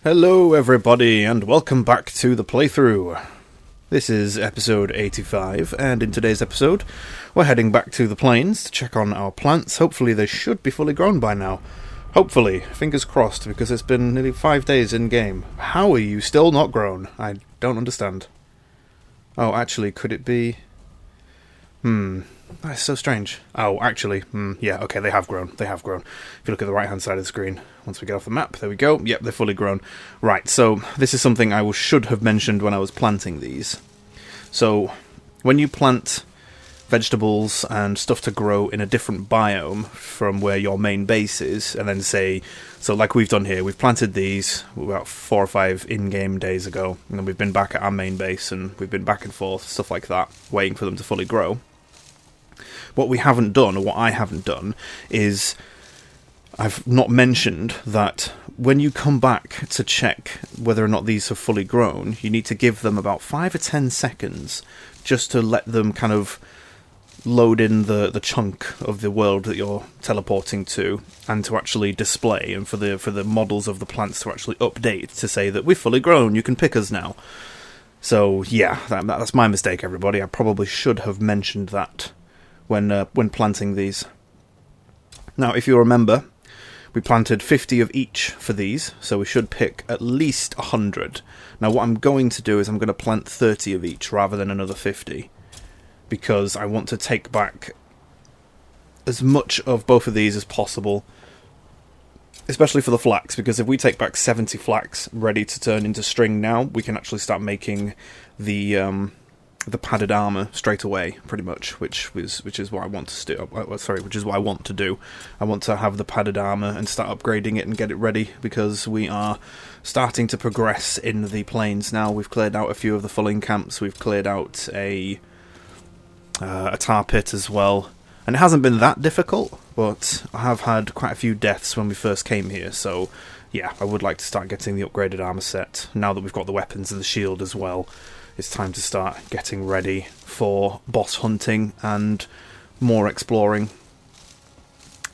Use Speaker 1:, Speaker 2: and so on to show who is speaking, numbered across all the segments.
Speaker 1: Hello everybody and welcome back to the playthrough. This is episode 85 and in today's episode we're heading back to the plains to check on our plants. Hopefully they should be fully grown by now. Hopefully, fingers crossed, because it's been nearly 5 days in game. How are you still not grown? I don't understand. Oh, actually, could it be... That's so strange. Oh, actually, yeah, okay, they have grown. They have grown. If you look at the right-hand side of the screen, once we get off the map, there we go. Yep, they're fully grown. Right, so this is something I should have mentioned when I was planting these. So, when you plant vegetables and stuff to grow in a different biome from where your main base is, and then say, so like we've done here, we've planted these about 4 or 5 in-game days ago, and then we've been back at our main base, and we've been back and forth, stuff like that, waiting for them to fully grow. What we haven't done, or what I haven't done, is I've not mentioned that when you come back to check whether or not these have fully grown, you need to give them about 5 or 10 seconds just to let them kind of load in the chunk of the world that you're teleporting to, and to actually display, and for the models of the plants to actually update to say that we've fully grown, you can pick us now. So yeah, that's my mistake, everybody. I probably should have mentioned that when planting these. Now, if you remember, we planted 50 of each for these, so we should pick at least 100. Now, what I'm going to do is I'm going to plant 30 of each rather than another 50, because I want to take back as much of both of these as possible, especially for the flax, because if we take back 70 flax ready to turn into string now, we can actually start making the padded armor straight away, pretty much, which is what I want to do. Which is what I want to do. I want to have the padded armor and start upgrading it and get it ready, because we are starting to progress in the plains now. We've cleared out a few of the fulling camps. We've cleared out a tar pit as well, and it hasn't been that difficult, but I have had quite a few deaths when we first came here, so yeah, I would like to start getting the upgraded armor set. Now that we've got the weapons and the shield as well, it's time to start getting ready for boss hunting and more exploring.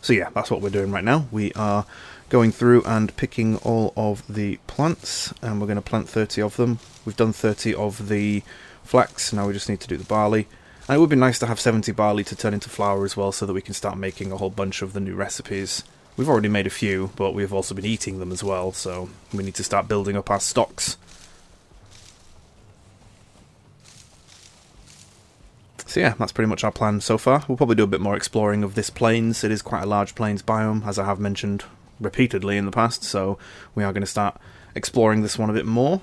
Speaker 1: So yeah, that's what we're doing right now. We are going through and picking all of the plants, and we're going to plant 30 of them. We've done 30 of the flax, now we just need to do the barley. And it would be nice to have 70 barley to turn into flour as well, so that we can start making a whole bunch of the new recipes. We've already made a few, but we've also been eating them as well, so we need to start building up our stocks. So yeah, that's pretty much our plan so far. We'll probably do a bit more exploring of this plains. It is quite a large plains biome, as I have mentioned repeatedly in the past, so we are going to start exploring this one a bit more.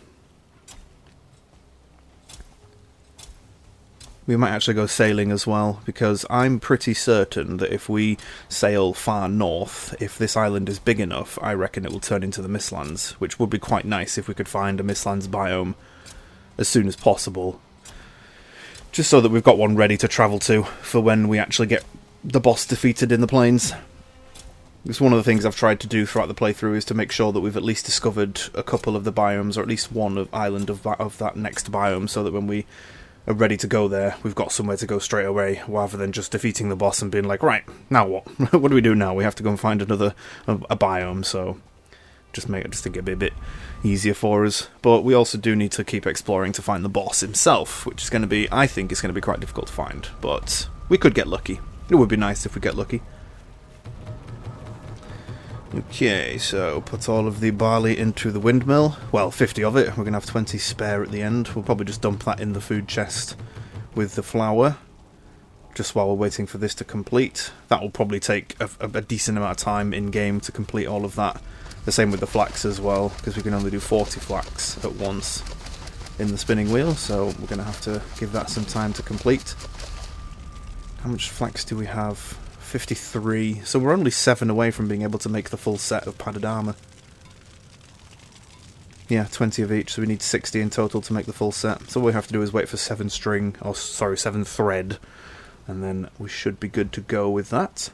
Speaker 1: We might actually go sailing as well, because I'm pretty certain that if we sail far north, if this island is big enough, I reckon it will turn into the Mistlands, which would be quite nice if we could find a Mistlands biome as soon as possible. Just so that we've got one ready to travel to for when we actually get the boss defeated in the plains. It's one of the things I've tried to do throughout the playthrough, is to make sure that we've at least discovered a couple of the biomes, or at least one island of that next biome, so that when we are ready to go there, we've got somewhere to go straight away, rather than just defeating the boss and being like, right, now what? What do we do now? We have to go and find a biome, so just to get it a bit easier for us. But we also do need to keep exploring to find the boss himself, which is going to be, I think it's going to be quite difficult to find, but we could get lucky. It would be nice if we get lucky. Okay, so put all of the barley into the windmill. Well, 50 of it. We're going to have 20 spare at the end. We'll probably just dump that in the food chest with the flour, just while we're waiting for this to complete. That will probably take a decent amount of time in-game to complete all of that. The same with the flax as well, because we can only do 40 flax at once in the spinning wheel, so we're going to have to give that some time to complete. How much flax do we have? 53, so we're only 7 away from being able to make the full set of padded armor. Yeah, 20 of each, so we need 60 in total to make the full set. So all we have to do is wait for 7 thread, and then we should be good to go with that.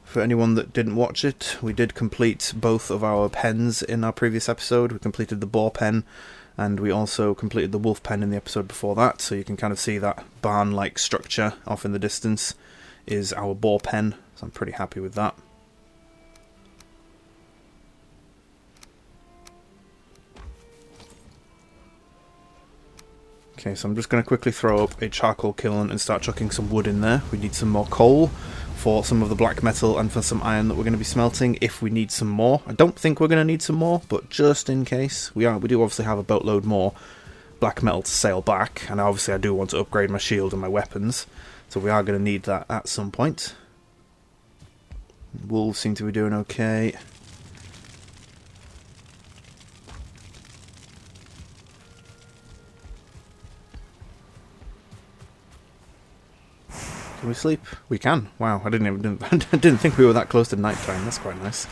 Speaker 1: For anyone that didn't watch it, we did complete both of our pens in our previous episode. We completed the boar pen, and we also completed the wolf pen in the episode before that, so you can kind of see that barn-like structure off in the distance is our boar pen, so I'm pretty happy with that. Okay, so I'm just going to quickly throw up a charcoal kiln and start chucking some wood in there. We need some more coal for some of the black metal and for some iron that we're going to be smelting if we need some more. I don't think we're going to need some more, but just in case, we do obviously have a boatload more black metal to sail back, and obviously I do want to upgrade my shield and my weapons, so we are going to need that at some point. Wolves seem to be doing okay. Can we sleep? We can. Wow, I didn't think we were that close to night time. That's quite nice.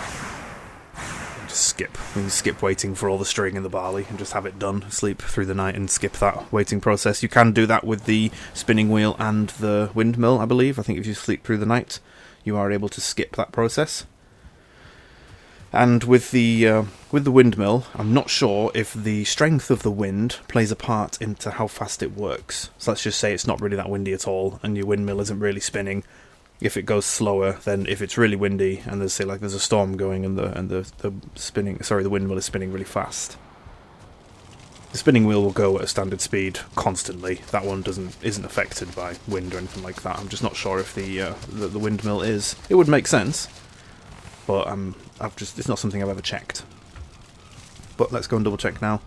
Speaker 1: Just skip. We can skip waiting for all the string and the barley and just have it done. Sleep through the night and skip that waiting process. You can do that with the spinning wheel and the windmill, I believe. I think if you sleep through the night, you are able to skip that process. And with the windmill, I'm not sure if the strength of the wind plays a part into how fast it works. So let's just say it's not really that windy at all, and your windmill isn't really spinning. If it goes slower, then if it's really windy and there's a storm going and the windmill is spinning really fast, the spinning wheel will go at a standard speed constantly. That one isn't affected by wind or anything like that. I'm just not sure if the windmill is. It would make sense, but it's not something I've ever checked. But let's go and double check now.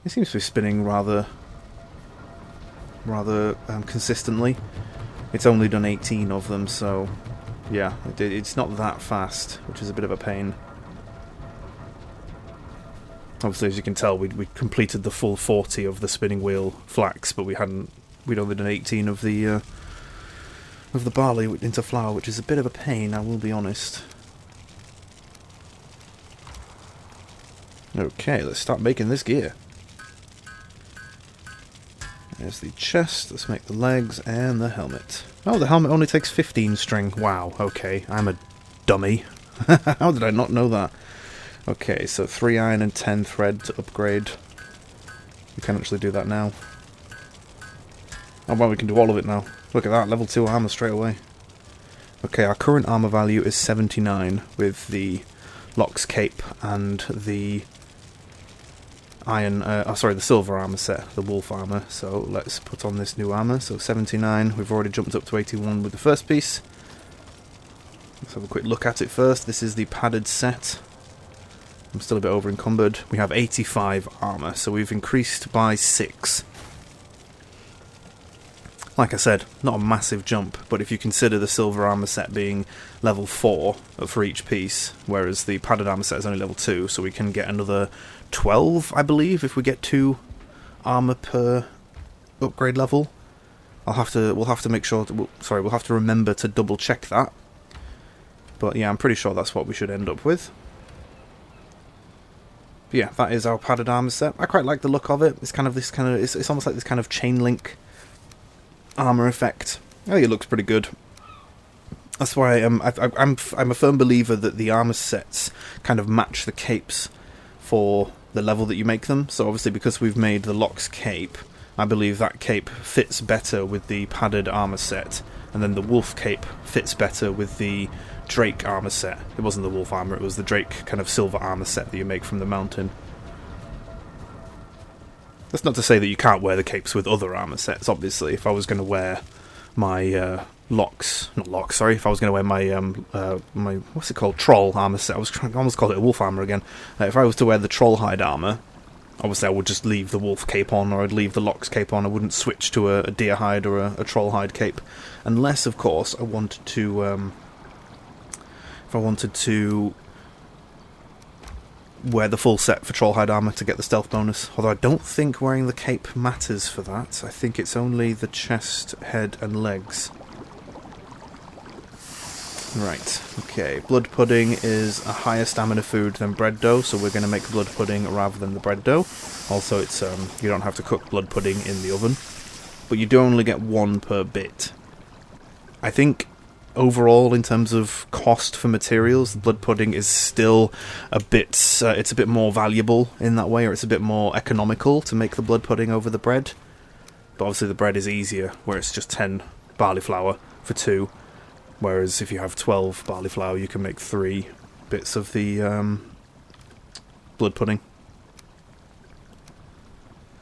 Speaker 1: It seems to be spinning rather consistently. It's only done 18 of them, so yeah, it's not that fast, which is a bit of a pain. Obviously, as you can tell, we completed the full 40 of the spinning wheel flax, but we'd only done 18 of the barley into flour, which is a bit of a pain, I will be honest. Okay, let's start making this gear. There's the chest, let's make the legs and the helmet. Oh, the helmet only takes 15 string. Wow, okay, I'm a dummy. How did I not know that? Okay, so 3 iron and 10 thread to upgrade. We can actually do that now. Oh well, we can do all of it now. Look at that, level 2 armor straight away. Okay, our current armor value is 79 with the Locke's cape and the the silver armor set, the wolf armor. So let's put on this new armor. So 79, we've already jumped up to 81 with the first piece. Let's have a quick look at it first. This is the padded set. I'm still a bit over encumbered. We have 85 armor, so we've increased by 6. Like I said, not a massive jump, but if you consider the silver armor set being level 4 for each piece, whereas the padded armor set is only level 2, so we can get another 12, I believe, if we get 2 armor per upgrade level. We'll have to make sure. We'll have to remember to double check that. But yeah, I'm pretty sure that's what we should end up with. But yeah, that is our padded armor set. I quite like the look of it. It's it's almost like this kind of chain link armor effect. I think it looks pretty good. That's why I'm a firm believer that the armor sets kind of match the capes for the level that you make them. So obviously, because we've made the Locke's cape, I believe that cape fits better with the padded armor set, and then the wolf cape fits better with the Drake armor set. It wasn't the wolf armor, it was the Drake kind of silver armor set that you make from the mountain. That's not to say that you can't wear the capes with other armor sets, obviously. If I was going to wear my if I was going to wear my what's it called, troll armor set. I almost called it a wolf armor again. If I was to wear the troll hide armor, obviously I would just leave the wolf cape on, or I'd leave the Locke's cape on. I wouldn't switch to a deer hide or a troll hide cape, unless, of course, I wanted to. If I wanted to wear the full set for troll hide armor to get the stealth bonus. Although I don't think wearing the cape matters for that. I think it's only the chest, head, and legs. Right, okay. Blood pudding is a higher stamina food than bread dough, so we're going to make blood pudding rather than the bread dough. Also, it's you don't have to cook blood pudding in the oven, but you do only get 1 per bit. I think overall, in terms of cost for materials, the blood pudding is still a bit. It's a bit more valuable in that way, or it's a bit more economical to make the blood pudding over the bread. But obviously, the bread is easier, where it's just 10 barley flour for 2. Whereas if you have 12 barley flour, you can make 3 bits of the blood pudding.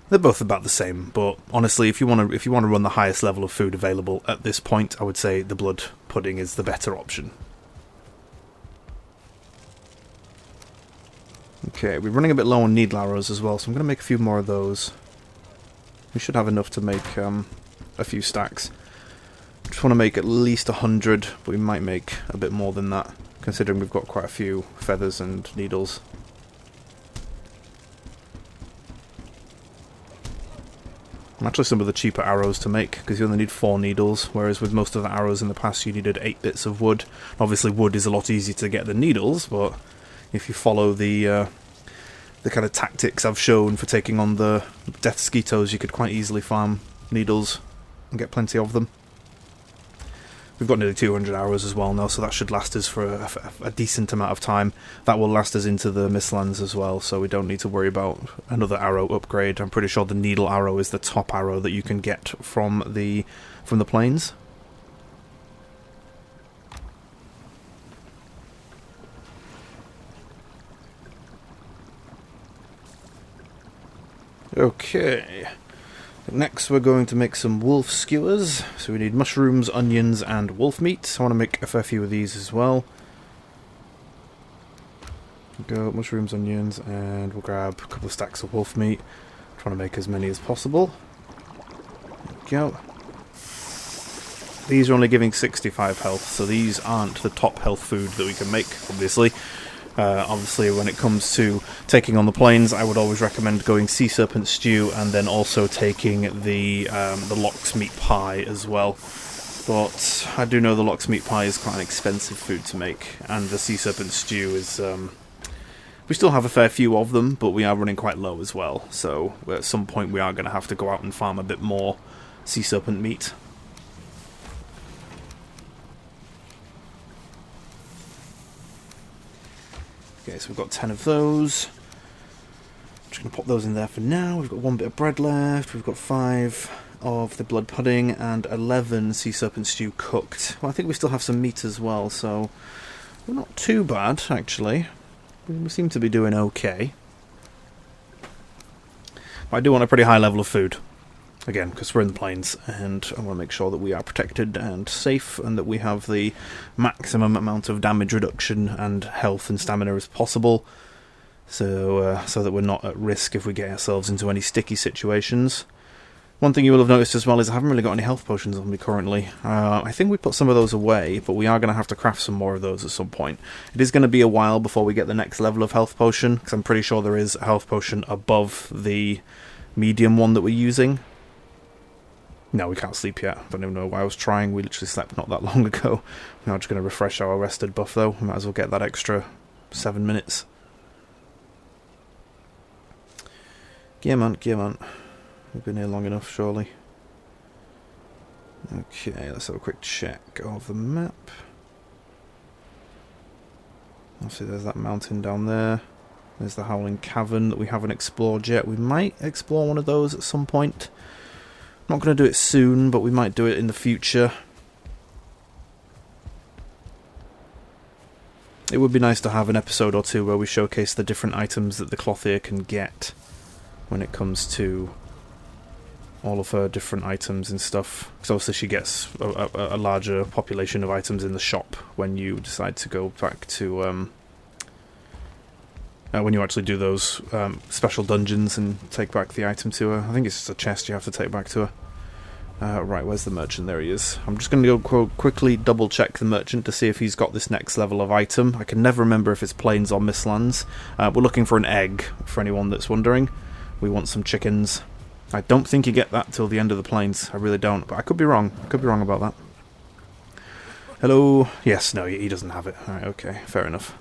Speaker 1: They're both about the same, but honestly, if you want to run the highest level of food available at this point, I would say the blood pudding is the better option. Okay, we're running a bit low on needle arrows as well, so I'm going to make a few more of those. We should have enough to make a few stacks. Just want to make at least 100, but we might make a bit more than that, considering we've got quite a few feathers and needles. Actually, some of the cheaper arrows to make, because you only need 4 needles, whereas with most of the arrows in the past you needed 8 bits of wood. Obviously wood is a lot easier to get than needles, but if you follow the kind of tactics I've shown for taking on the death skeetos, you could quite easily farm needles and get plenty of them. We've got nearly 200 arrows as well now, so that should last us for a decent amount of time. That will last us into the Mistlands as well, so we don't need to worry about another arrow upgrade. I'm pretty sure the needle arrow is the top arrow that you can get from the plains. Okay. Next we're going to make some wolf skewers, so we need mushrooms, onions and wolf meat. I want to make a fair few of these as well. Go mushrooms, onions, and we'll grab a couple of stacks of wolf meat. Trying to make as many as possible. There we go. These are only giving 65 health, so these aren't the top health food that we can make, obviously. Obviously, when it comes to taking on the plains, I would always recommend going sea serpent stew and then also taking the lox meat pie as well. But I do know the lox meat pie is quite an expensive food to make, and the sea serpent stew is... we still have a fair few of them, but we are running quite low as well. So at some point we are going to have to go out and farm a bit more sea serpent meat. Okay, so we've got 10 of those. I'm just going to pop those in there for now. We've got 1 bit of bread left. We've got 5 of the blood pudding and 11 sea serpent stew cooked. Well, I think we still have some meat as well, so we're not too bad, actually. We seem to be doing okay. But I do want a pretty high level of food. Again, because we're in the plains, and I want to make sure that we are protected and safe, and that we have the maximum amount of damage reduction and health and stamina as possible, so that we're not at risk if we get ourselves into any sticky situations. One thing you will have noticed as well is I haven't really got any health potions on me currently. I think we put some of those away, but we are going to have to craft some more of those at some point. It is going to be a while before we get the next level of health potion, because I'm pretty sure there is a health potion above the medium one that we're using. No, we can't sleep yet. I don't even know why I was trying. We literally slept not that long ago. We're now just going to refresh our rested buff, though. We might as well get that extra 7 minutes. Gear man. We've been here long enough, surely. Okay, let's have a quick check of the map. Obviously, there's that mountain down there. There's the Howling Cavern that we haven't explored yet. We might explore one of those at some point. Not going to do it soon, but we might do it in the future. It would be nice to have an episode or two where we showcase the different items that the Clothier can get when it comes to all of her different items and stuff. Because obviously she gets a larger population of items in the shop when you decide to go back to... when you actually do those special dungeons and take back the item to her. I think it's just a chest you have to take back to her. Right, where's the merchant? There he is. I'm just going to go quickly double check the merchant to see if he's got this next level of item. I can never remember if it's plains or Mistlands. We're looking for an egg, for anyone that's wondering. We want some chickens. I don't think you get that till the end of the plains. I really don't, but I could be wrong. I could be wrong about that. Hello? Yes, no, he doesn't have it. Alright, okay, fair enough.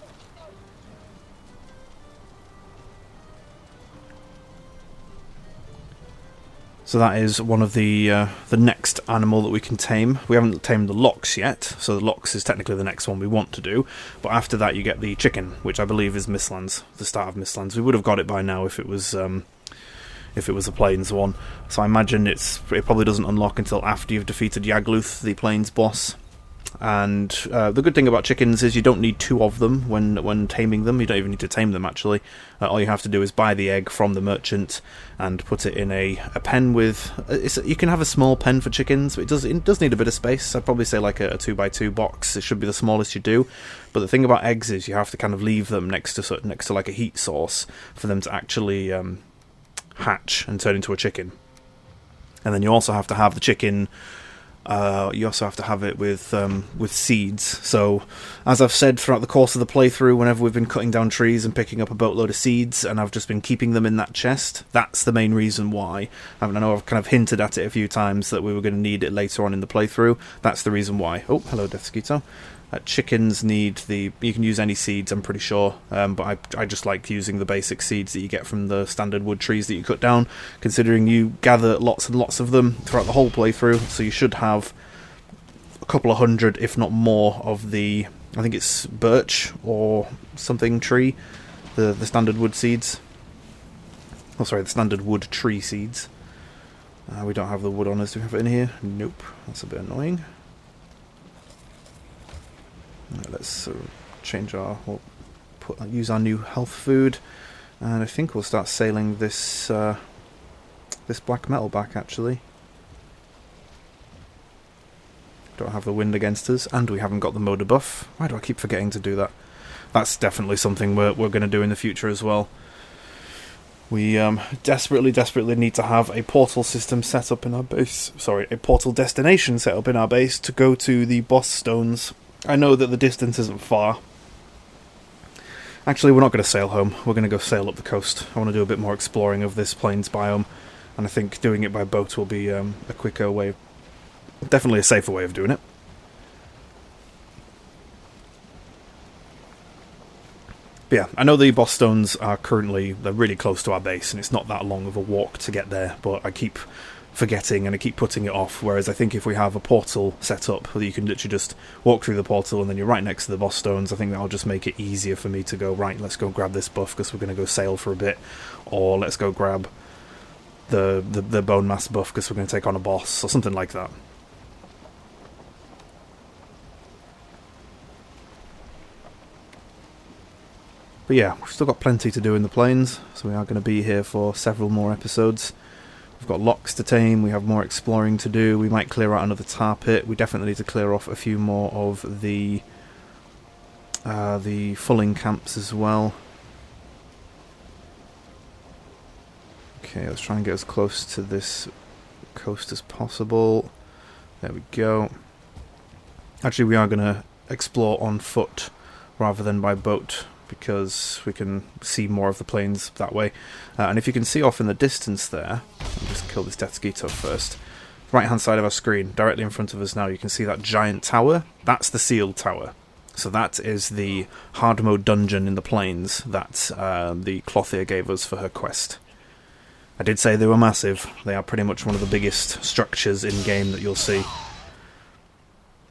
Speaker 1: So that is one of the next animal that we can tame. We haven't tamed the lox yet, so the lox is technically the next one we want to do. But after that you get the chicken, which I believe is Mistlands, the start of Mistlands. We would have got it by now if it was a plains one. So I imagine it probably doesn't unlock until after you've defeated Yagluth, the plains boss. and the good thing about chickens is you don't need 2 of them when taming them. You don't even need to tame them, actually. All you have to do is buy the egg from the merchant and put it in a pen with... you can have a small pen for chickens, but it does need a bit of space. I'd probably say like a 2x2 box. It should be the smallest you do. But the thing about eggs is you have to kind of leave them next to like a heat source for them to actually hatch and turn into a chicken. And then you also have to have the chicken... you also have to have it with seeds. So, as I've said throughout the course of the playthrough, whenever we've been cutting down trees and picking up a boatload of seeds, and I've just been keeping them in that chest, that's the main reason why. I know I've kind of hinted at it a few times that we were going to need it later on in the playthrough. That's the reason why. Oh, hello, Death Skeeto. Chickens need the... You can use any seeds, I'm pretty sure, but I just like using the basic seeds that you get from the standard wood trees that you cut down, considering you gather lots and lots of them throughout the whole playthrough, so you should have a couple of hundred, if not more, of the... I think it's birch or something tree, the standard wood seeds. Oh, sorry, the standard wood tree seeds. We don't have the wood on us. Do we have it in here? Nope. That's a bit annoying. Let's change our... use our new health food, and I think we'll start sailing this this black metal back, actually. Don't have the wind against us, and we haven't got the motor buff. Why do I keep forgetting to do that? That's definitely something we're going to do in the future as well. We desperately need to have a portal system set up in our base. Sorry, a portal destination set up in our base to go to the boss stones. I know that the distance isn't far. Actually, we're not going to sail home. We're going to go sail up the coast. I want to do a bit more exploring of this plains biome, and I think doing it by boat will be a quicker way. Definitely a safer way of doing it. But yeah, I know the boss stones are they're really close to our base, and it's not that long of a walk to get there, but I keep forgetting and I keep putting it off, whereas I think if we have a portal set up that you can literally just walk through the portal and then you're right next to the boss stones, I think that'll just make it easier for me to go, right, let's go grab this buff because we're going to go sail for a bit, or let's go grab the bone mass buff because we're going to take on a boss, or something like that. But yeah, we've still got plenty to do in the plains, so we are going to be here for several more episodes. We've got locks to tame, we have more exploring to do, we might clear out another tar pit, we definitely need to clear off a few more of the fulling camps as well. Okay, let's try and get as close to this coast as possible. There we go. Actually, we are going to explore on foot rather than by boat, because we can see more of the plains that way. And if you can see off in the distance there, I'll just kill this Death Skeeto first. Right hand side of our screen, directly in front of us now, you can see that giant tower. That's the sealed tower. So that is the hard mode dungeon in the plains that the Clothier gave us for her quest. I did say they were massive. They are pretty much one of the biggest structures in game that you'll see.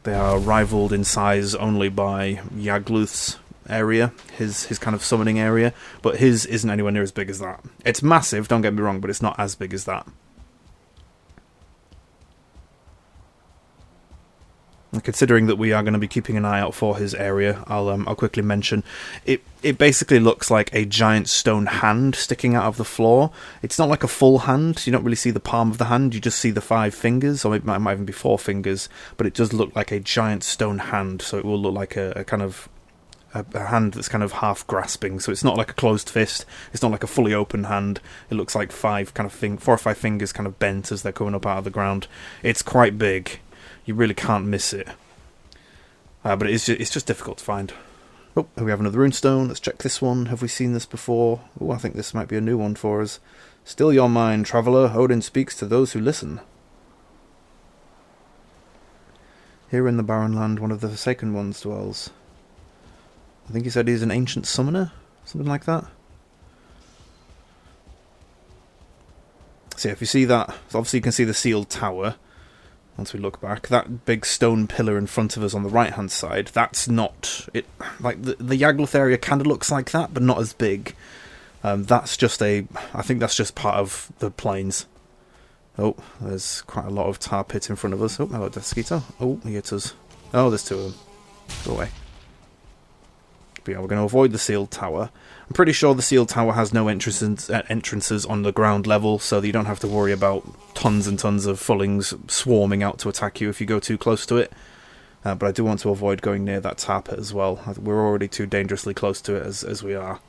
Speaker 1: They are rivaled in size only by Yagluth's area, his kind of summoning area, but his isn't anywhere near as big as that. It's massive, don't get me wrong, but it's not as big as that. And considering that we are going to be keeping an eye out for his area, I'll quickly mention it. It basically looks like a giant stone hand sticking out of the floor. It's not like a full hand. You don't really see the palm of the hand. You just see the 5 fingers, or it might even be 4 fingers. But it does look like a giant stone hand, so it will look like a kind of a hand that's kind of half grasping. So it's not like a closed fist. It's not like a fully open hand. It looks like 4 or 5 fingers kind of bent as they're coming up out of the ground. It's quite big. You really can't miss it. But it's just difficult to find. Oh, we have another runestone. Let's check this one. Have we seen this before? Oh, I think this might be a new one for us. Still your mind, traveller. Odin speaks to those who listen. Here in the barren land, one of the Forsaken Ones dwells. I think he said he's an ancient summoner? Something like that? So if you see that, so obviously you can see the sealed tower. Once we look back, that big stone pillar in front of us on the right hand side, that's not it. Like the Yagluth area kind of looks like that, but not as big. That's just I think that's just part of the plains. Oh, there's quite a lot of tar pit in front of us. Oh, hello, Death Skeeto. Oh, he hit us. Oh, there's two of them. Go away. But yeah, we're going to avoid the sealed tower. I'm pretty sure the sealed tower has no entrances on the ground level, so that you don't have to worry about tons and tons of fullings swarming out to attack you if you go too close to it. But I do want to avoid going near that tar pit as well. We're already too dangerously close to it as we are.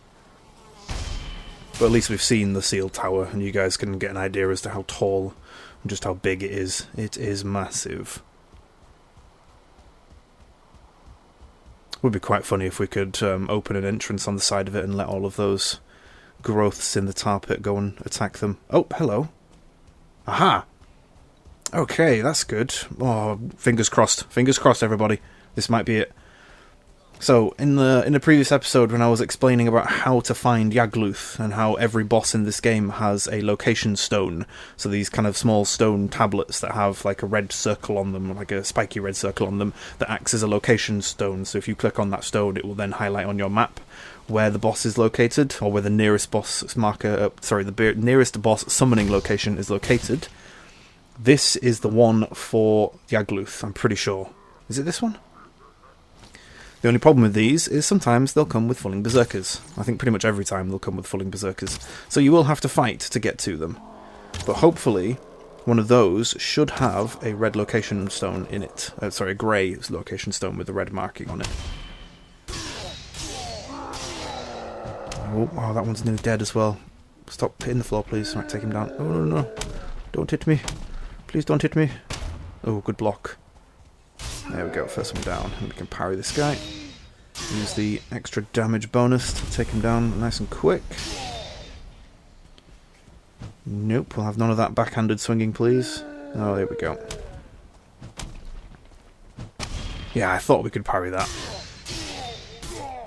Speaker 1: But at least we've seen the sealed tower, and you guys can get an idea as to how tall and just how big it is. It is massive. Would be quite funny if we could open an entrance on the side of it and let all of those growths in the tar pit go and attack them. Oh, hello. Aha! Okay, that's good. Oh, fingers crossed. Fingers crossed, everybody. This might be it. So, in the previous episode, when I was explaining about how to find Yagluth, and how every boss in this game has a location stone, so these kind of small stone tablets that have like a red circle on them, like a spiky red circle on them, that acts as a location stone, so if you click on that stone, it will then highlight on your map where the boss is located, or where the nearest boss marker, the nearest boss summoning location is located. This is the one for Yagluth, I'm pretty sure. Is it this one? The only problem with these is sometimes they'll come with fulling berserkers. I think pretty much every time they'll come with fulling berserkers. So you will have to fight to get to them. But hopefully, one of those should have a red location stone in it. A grey location stone with a red marking on it. Oh, that one's nearly dead as well. Stop hitting the floor, please. Right, take him down. Oh, no. Don't hit me. Please don't hit me. Oh, good block. There we go, first one down, and we can parry this guy. Use the extra damage bonus to take him down nice and quick. Nope, we'll have none of that backhanded swinging, please. Oh, there we go. Yeah, I thought we could parry that.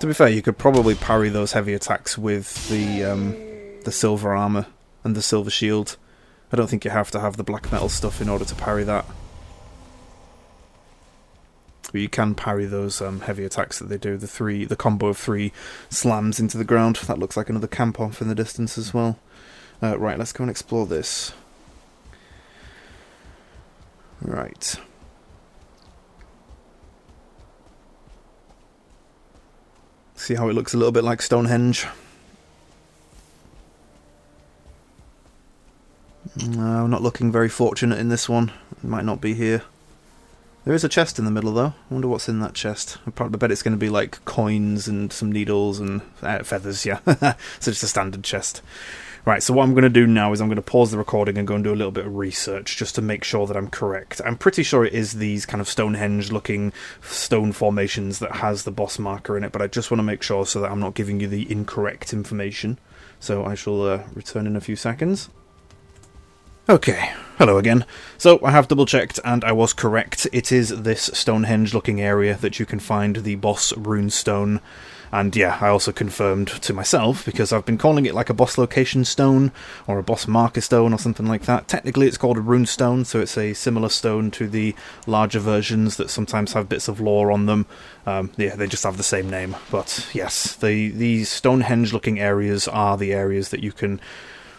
Speaker 1: To be fair, you could probably parry those heavy attacks with the silver armor and the silver shield. I don't think you have to have the black metal stuff in order to parry that. But you can parry those heavy attacks that they do. The combo of 3 slams into the ground. That looks like another camp off in the distance as well. Right, let's go and explore this. Right. See how it looks a little bit like Stonehenge? No, not looking very fortunate in this one. It might not be here. There is a chest in the middle, though. I wonder what's in that chest. I bet it's going to be like coins and some needles and feathers, yeah. So just a standard chest. Right, so what I'm going to do now is I'm going to pause the recording and go and do a little bit of research just to make sure that I'm correct. I'm pretty sure it is these kind of Stonehenge-looking stone formations that has the boss marker in it, but I just want to make sure so that I'm not giving you the incorrect information. So I shall return in a few seconds. Okay, hello again. So I have double checked and I was correct. It is this Stonehenge looking area that you can find the boss runestone. And yeah, I also confirmed to myself, because I've been calling it like a boss location stone, or a boss marker stone, or something like that. Technically it's called a runestone, so it's a similar stone to the larger versions that sometimes have bits of lore on them. Yeah, they just have the same name. But yes, these Stonehenge looking areas are the areas that you can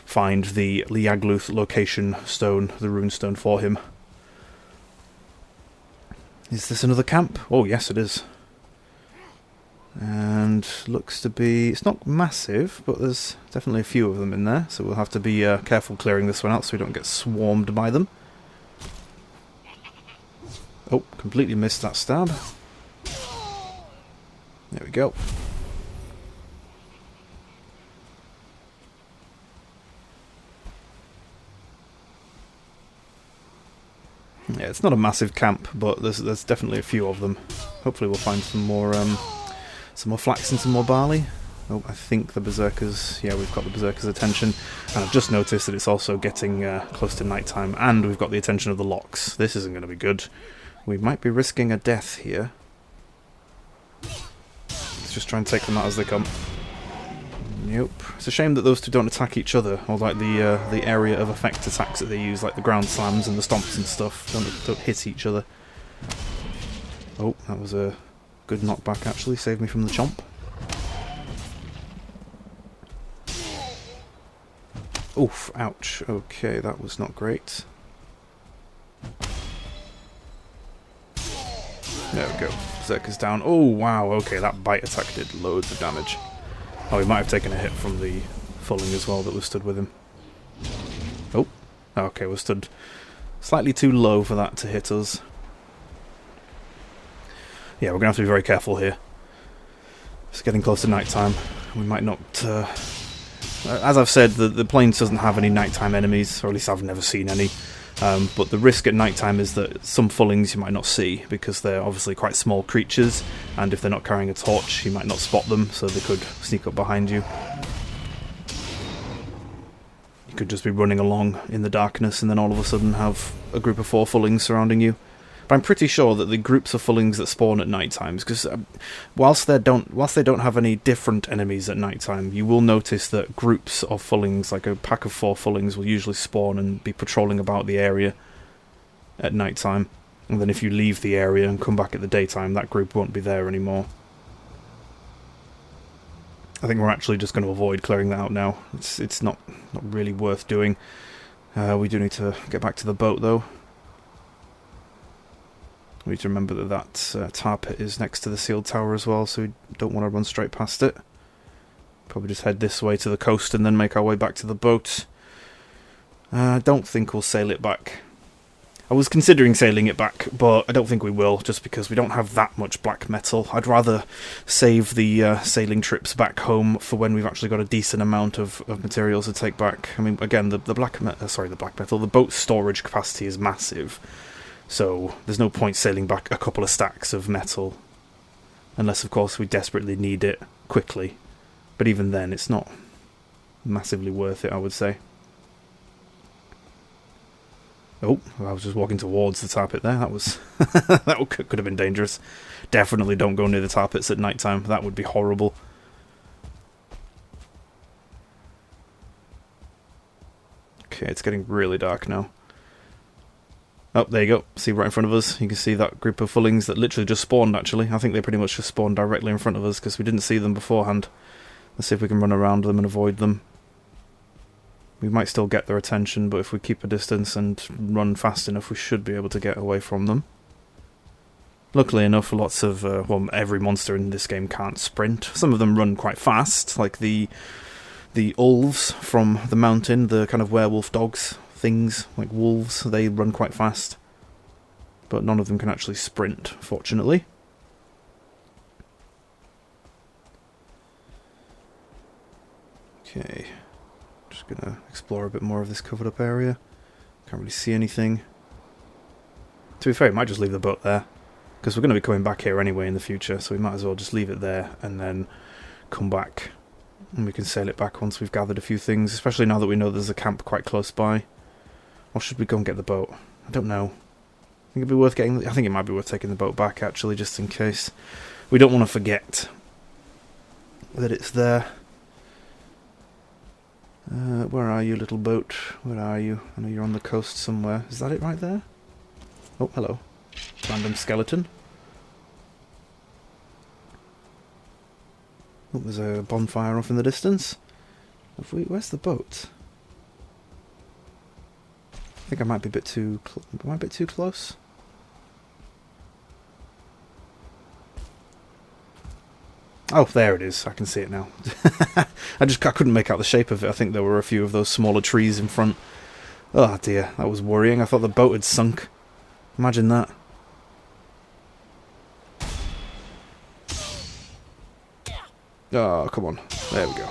Speaker 1: find the Yagluth location stone, the runestone for him. Is this another camp? Oh yes, it is. And looks to be... it's not massive, but there's definitely a few of them in there, so we'll have to be careful clearing this one out so we don't get swarmed by them. Oh, completely missed that stab. There we go. Yeah, it's not a massive camp, but there's definitely a few of them. Hopefully we'll find some more flax and some more barley. Oh, I think the berserkers... yeah, we've got the berserkers' attention. And I've just noticed that it's also getting close to night time, and we've got the attention of the locks. This isn't going to be good. We might be risking a death here. Let's just try and take them out as they come. Nope. It's a shame that those two don't attack each other, or like the area of effect attacks that they use, like the ground slams and the stomps and stuff, don't hit each other. Oh, that was a good knockback actually, saved me from the chomp. Oof, ouch. Okay, that was not great. There we go. Berserker's down. Oh, wow, okay, that bite attack did loads of damage. Oh, he might have taken a hit from the fulling as well that was stood with him. Oh, okay, we're stood slightly too low for that to hit us. Yeah, we're going to have to be very careful here. It's getting close to night time. We might not... as I've said, the Plains doesn't have any nighttime enemies, or at least I've never seen any. But the risk at night time is that some fullings you might not see, because they're obviously quite small creatures, and if they're not carrying a torch, you might not spot them, so they could sneak up behind you. You could just be running along in the darkness, and then all of a sudden have a group of 4 fullings surrounding you. But I'm pretty sure that the groups of fullings that spawn at night times, because whilst they don't have any different enemies at night time, you will notice that groups of fullings, like a pack of 4 fullings, will usually spawn and be patrolling about the area at night time. And then if you leave the area and come back at the daytime, that group won't be there anymore. I think we're actually just going to avoid clearing that out now. It's not really worth doing. We do need to get back to the boat though. We need to remember that tar pit is next to the sealed tower as well, so we don't want to run straight past it. Probably just head this way to the coast and then make our way back to the boat. I don't think we'll sail it back. I was considering sailing it back, but I don't think we will, just because we don't have that much black metal. I'd rather save the sailing trips back home for when we've actually got a decent amount of materials to take back. I mean, again, the boat's storage capacity is massive. So there's no point sailing back a couple of stacks of metal, unless of course we desperately need it quickly. But even then, it's not massively worth it, I would say. Oh, I was just walking towards the tar pit there. That was that could have been dangerous. Definitely don't go near the tar pits at night time. That would be horrible. Okay, it's getting really dark now. Oh, there you go. See right in front of us. You can see that group of fullings that literally just spawned, actually. I think they pretty much just spawned directly in front of us because we didn't see them beforehand. Let's see if we can run around them and avoid them. We might still get their attention, but if we keep a distance and run fast enough, we should be able to get away from them. Luckily enough, lots of... well, every monster in this game can't sprint. Some of them run quite fast, like the wolves from the mountain, the kind of werewolf dogs. Things like wolves, they run quite fast, but none of them can actually sprint, fortunately. Okay, just gonna explore a bit more of this covered up area. Can't really see anything. To be fair, we might just leave the boat there, because we're going to be coming back here anyway in the future, so we might as well just leave it there and then come back, and we can sail it back once we've gathered a few things, especially now that we know there's a camp quite close by. Or should we go and get the boat? I don't know. I think it'd be worth getting... I think it might be worth taking the boat back, actually, just in case. We don't want to forget that it's there. Where are you, little boat? Where are you? I know you're on the coast somewhere. Is that it right there? Oh, hello. Random skeleton. Oh, there's a bonfire off in the distance. Where's the boat? I think I might be a bit too... Am I a bit too close? Oh, there it is. I can see it now. I couldn't make out the shape of it. I think there were a few of those smaller trees in front. Oh dear, that was worrying. I thought the boat had sunk. Imagine that. Oh, come on. There we go.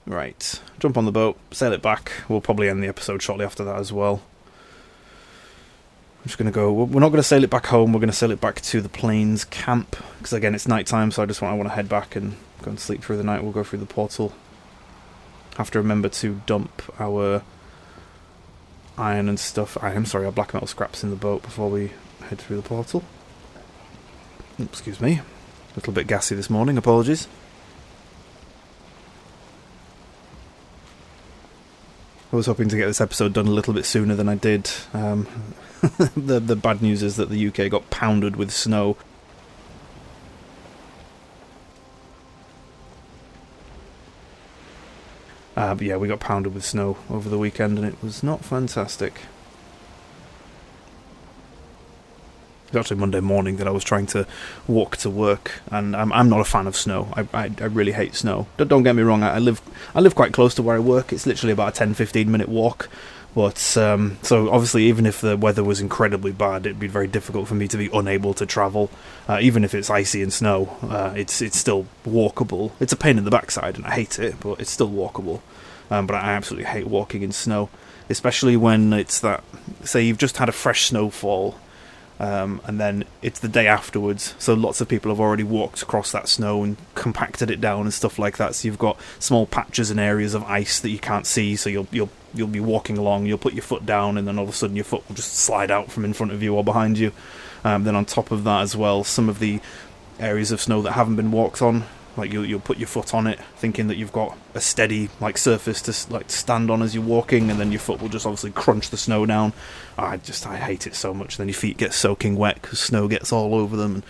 Speaker 1: Right, jump on the boat, sail it back. We'll probably end the episode shortly after that as well. I'm just going to go... We're not going to sail it back home, we're going to sail it back to the Plains camp. Because again, it's night time, so I want to head back and go and sleep through the night. We'll go through the portal. Have to remember to dump our iron and stuff... our black metal scraps in the boat before we head through the portal. Excuse me. A little bit gassy this morning, apologies. I was hoping to get this episode done a little bit sooner than I did. The bad news is that the UK got pounded with snow. But yeah, we got pounded with snow over the weekend and it was not fantastic. was actually Monday morning that I was trying to walk to work, and I'm not a fan of snow. I really hate snow. Don't get me wrong, I live quite close to where I work. It's literally about a 10-15 minute walk. But, so obviously even if the weather was incredibly bad, it'd be very difficult for me to be unable to travel. Even if it's icy and snow, it's still walkable. It's a pain in the backside, and I hate it, but it's still walkable. But I absolutely hate walking in snow, especially when it's that, say you've just had a fresh snowfall, and then it's the day afterwards, so lots of people have already walked across that snow and compacted it down and stuff like that, so you've got small patches and areas of ice that you can't see, so you'll be walking along, you'll put your foot down, and then all of a sudden your foot will just slide out from in front of you or behind you. Then on top of that as well, some of the areas of snow that haven't been walked on, like you'll put your foot on it thinking that you've got a steady surface to stand on as you're walking, and then your foot will just obviously crunch the snow down. I hate it so much. Then your feet get soaking wet because snow gets all over them. And,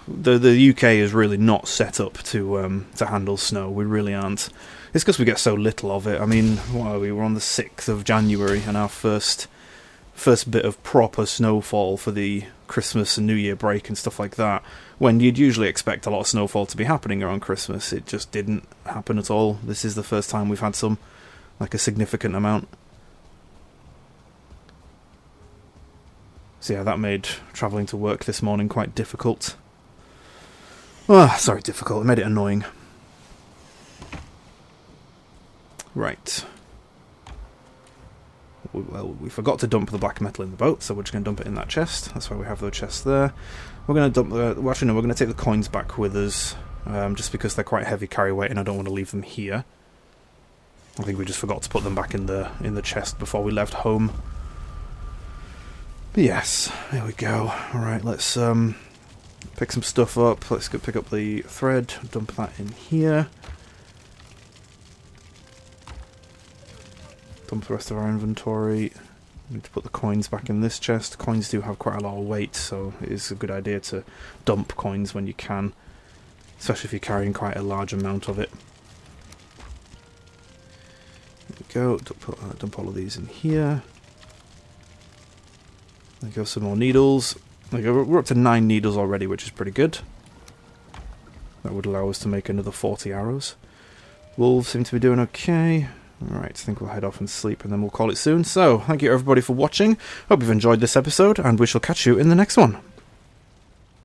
Speaker 1: the UK is really not set up to handle snow. We really aren't. It's because we get so little of it. I mean, we're on the 6th of January, and our first bit of proper snowfall for the Christmas and New Year break and stuff like that, when you'd usually expect a lot of snowfall to be happening around Christmas. It just didn't happen at all. This is the first time we've had some, like a significant amount. So yeah, that made travelling to work this morning quite difficult. Difficult. It made it annoying. Right. Well, we forgot to dump the black metal in the boat, so we're just going to dump it in that chest. That's why we have those chests there. We're going to dump we're going to take the coins back with us, just because they're quite heavy carry weight, and I don't want to leave them here. I think we just forgot to put them back in the chest before we left home. But yes, there we go. Alright, let's pick some stuff up. Let's go pick up the thread, dump that in here. Dump the rest of our inventory. We need to put the coins back in this chest. Coins do have quite a lot of weight, so it is a good idea to dump coins when you can, especially if you're carrying quite a large amount of it. There we go. Dump all of these in here. There we go, some more needles. There we go. We're up to 9 needles already, which is pretty good. That would allow us to make another 40 arrows. Wolves seem to be doing okay. Alright, I think we'll head off and sleep, and then we'll call it soon. So, thank you everybody for watching. Hope you've enjoyed this episode, and we shall catch you in the next one.